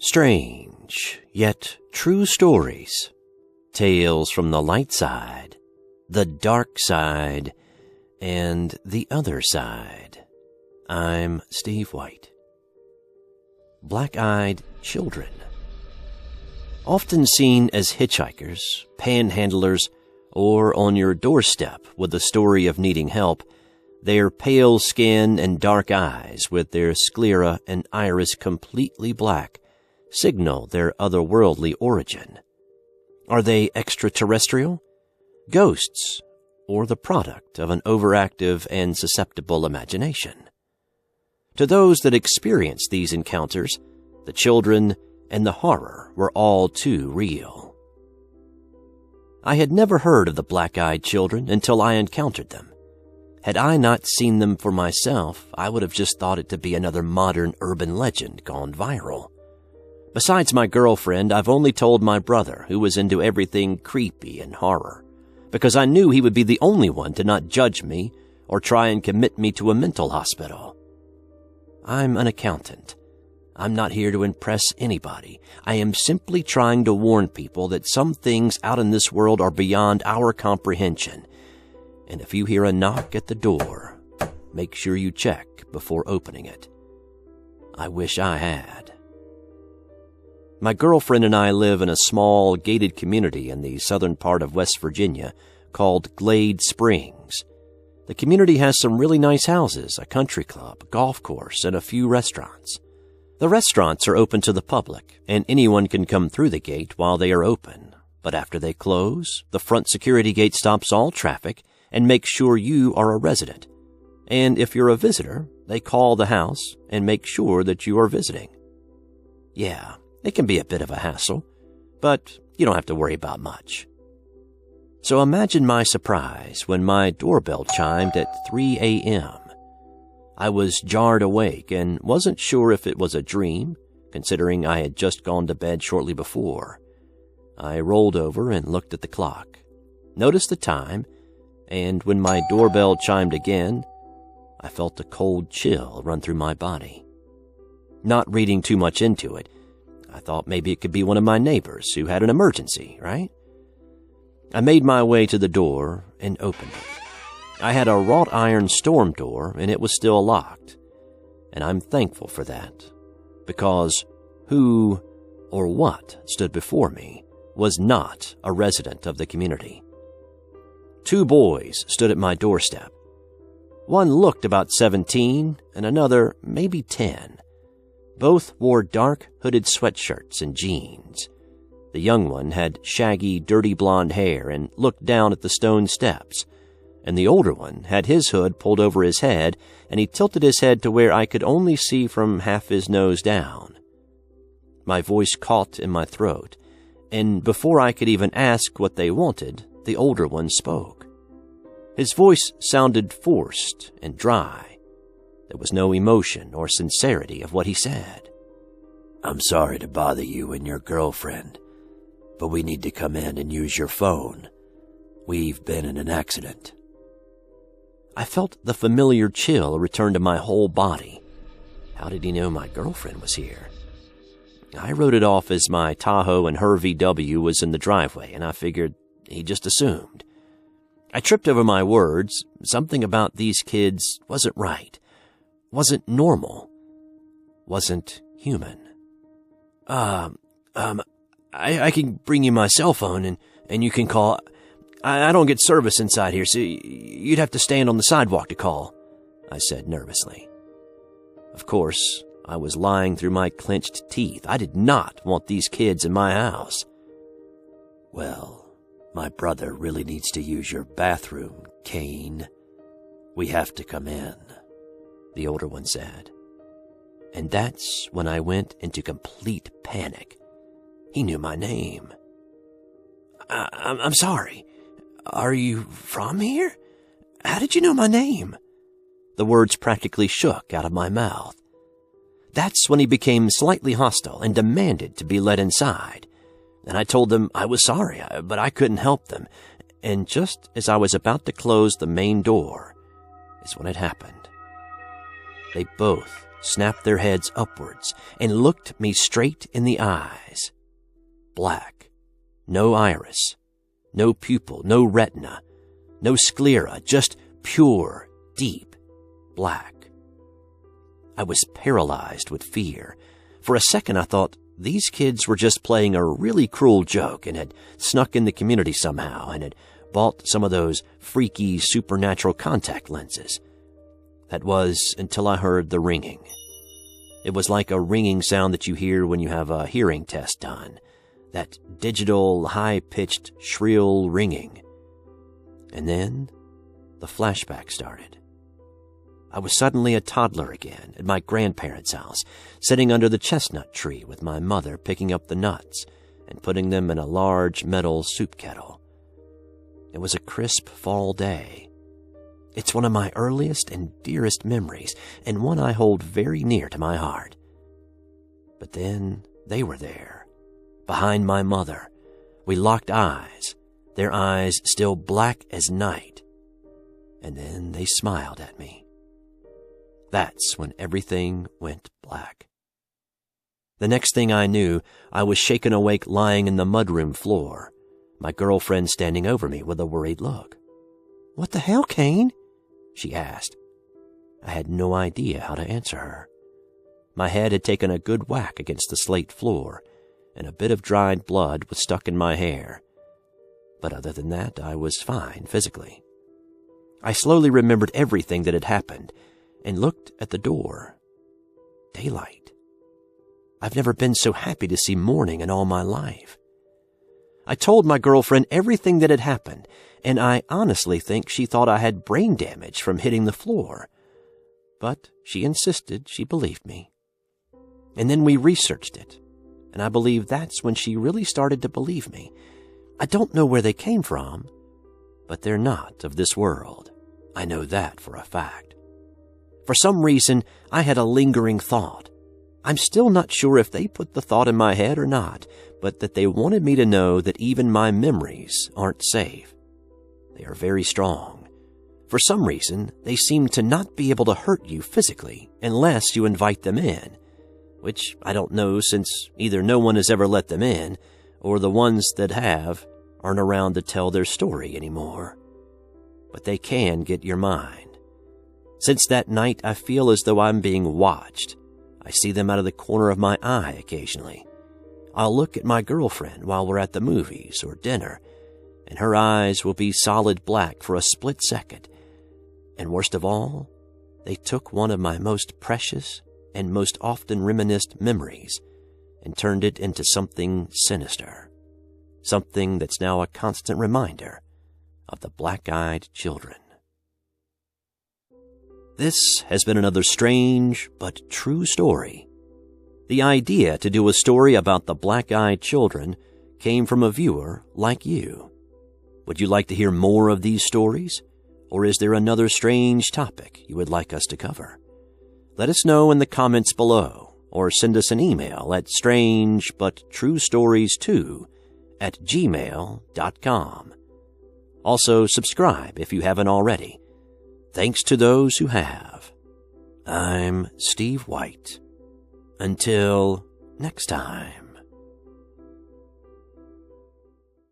Strange, yet true stories. Tales from the light side, the dark side, and the other side. I'm Steve White. Black-eyed children. Often seen as hitchhikers, panhandlers, or on your doorstep with the story of needing help, their pale skin and dark eyes with their sclera and iris completely black signal their otherworldly origin. Are they extraterrestrial, ghosts, or the product of an overactive and susceptible imagination? To those that experience these encounters, the children and the horror were all too real. I had never heard of the black-eyed children until I encountered them. Had I not seen them for myself, I would have just thought it to be another modern urban legend gone viral. Besides my girlfriend, I've only told my brother, who was into everything creepy and horror, because I knew he would be the only one to not judge me or try and commit me to a mental hospital. I'm an accountant. I'm not here to impress anybody. I am simply trying to warn people that some things out in this world are beyond our comprehension. And if you hear a knock at the door, make sure you check before opening it. I wish I had. My girlfriend and I live in a small, gated community in the southern part of West Virginia called Glade Springs. The community has some really nice houses, a country club, a golf course, and a few restaurants. The restaurants are open to the public, and anyone can come through the gate while they are open. But after they close, the front security gate stops all traffic and makes sure you are a resident. And if you're a visitor, they call the house and make sure that you are visiting. Yeah, it can be a bit of a hassle, but you don't have to worry about much. So imagine my surprise when my doorbell chimed at 3 a.m. I was jarred awake and wasn't sure if it was a dream, considering I had just gone to bed shortly before. I rolled over and looked at the clock, noticed the time, and when my doorbell chimed again, I felt a cold chill run through my body. Not reading too much into it, I thought maybe it could be one of my neighbors who had an emergency, right? I made my way to the door and opened it. I had a wrought iron storm door and it was still locked. And I'm thankful for that, because who or what stood before me was not a resident of the community. 2 boys stood at my doorstep. One looked about 17 and another maybe 10. Both wore dark hooded sweatshirts and jeans. The young one had shaggy, dirty blonde hair and looked down at the stone steps, and the older one had his hood pulled over his head, and he tilted his head to where I could only see from half his nose down. My voice caught in my throat, and before I could even ask what they wanted, the older one spoke. His voice sounded forced and dry. There was no emotion or sincerity of what he said. "I'm sorry to bother you and your girlfriend, but we need to come in and use your phone. We've been in an accident." I felt the familiar chill return to my whole body. How did he know my girlfriend was here? I wrote it off as my Tahoe and her VW was in the driveway, and I figured he just assumed. I tripped over my words. Something about these kids wasn't right. Wasn't normal. Wasn't human. I can bring you my cell phone and you can call. I don't get service inside here, so you'd have to stand on the sidewalk to call, I said nervously. Of course, I was lying through my clenched teeth. I did not want these kids in my house. "Well, my brother really needs to use your bathroom, Kane. We have to come in," the older one said. And that's when I went into complete panic. He knew my name. I'm sorry. Are you from here? How did you know my name?" The words practically shook out of my mouth. That's when he became slightly hostile and demanded to be let inside. And I told them I was sorry, but I couldn't help them. And just as I was about to close the main door is when it happened. They both snapped their heads upwards and looked me straight in the eyes. Black. No iris. No pupil. No retina. No sclera. Just pure, deep black. I was paralyzed with fear. For a second I thought these kids were just playing a really cruel joke and had snuck in the community somehow and had bought some of those freaky supernatural contact lenses. That was until I heard the ringing. It was like a ringing sound that you hear when you have a hearing test done. That digital, high-pitched, shrill ringing. And then the flashback started. I was suddenly a toddler again at my grandparents' house, sitting under the chestnut tree with my mother picking up the nuts and putting them in a large metal soup kettle. It was a crisp fall day. It's one of my earliest and dearest memories, and one I hold very near to my heart. But then they were there, behind my mother. We locked eyes, their eyes still black as night. And then they smiled at me. That's when everything went black. The next thing I knew, I was shaken awake lying in the mudroom floor, my girlfriend standing over me with a worried look. "What the hell, Kane?" she asked. I had no idea how to answer her. My head had taken a good whack against the slate floor, and a bit of dried blood was stuck in my hair. But other than that, I was fine physically. I slowly remembered everything that had happened and looked at the door. Daylight. I've never been so happy to see morning in all my life. I told my girlfriend everything that had happened, and I honestly think she thought I had brain damage from hitting the floor. But she insisted she believed me. And then we researched it, and I believe that's when she really started to believe me. I don't know where they came from, but they're not of this world. I know that for a fact. For some reason, I had a lingering thought. I'm still not sure if they put the thought in my head or not, but that they wanted me to know that even my memories aren't safe. They are very strong. For some reason, they seem to not be able to hurt you physically unless you invite them in, which I don't know since either no one has ever let them in, or the ones that have aren't around to tell their story anymore. But they can get your mind. Since that night, I feel as though I'm being watched. I see them out of the corner of my eye occasionally. I'll look at my girlfriend while we're at the movies or dinner, and her eyes will be solid black for a split second. And worst of all, they took one of my most precious and most often reminisced memories and turned it into something sinister. Something that's now a constant reminder of the black-eyed children. This has been another strange but true story. The idea to do a story about the black-eyed children came from a viewer like you. Would you like to hear more of these stories? Or is there another strange topic you would like us to cover? Let us know in the comments below, or send us an email at strangebutTrueStories2@gmail.com. Also, subscribe if you haven't already. Thanks to those who have. I'm Steve White. Until next time.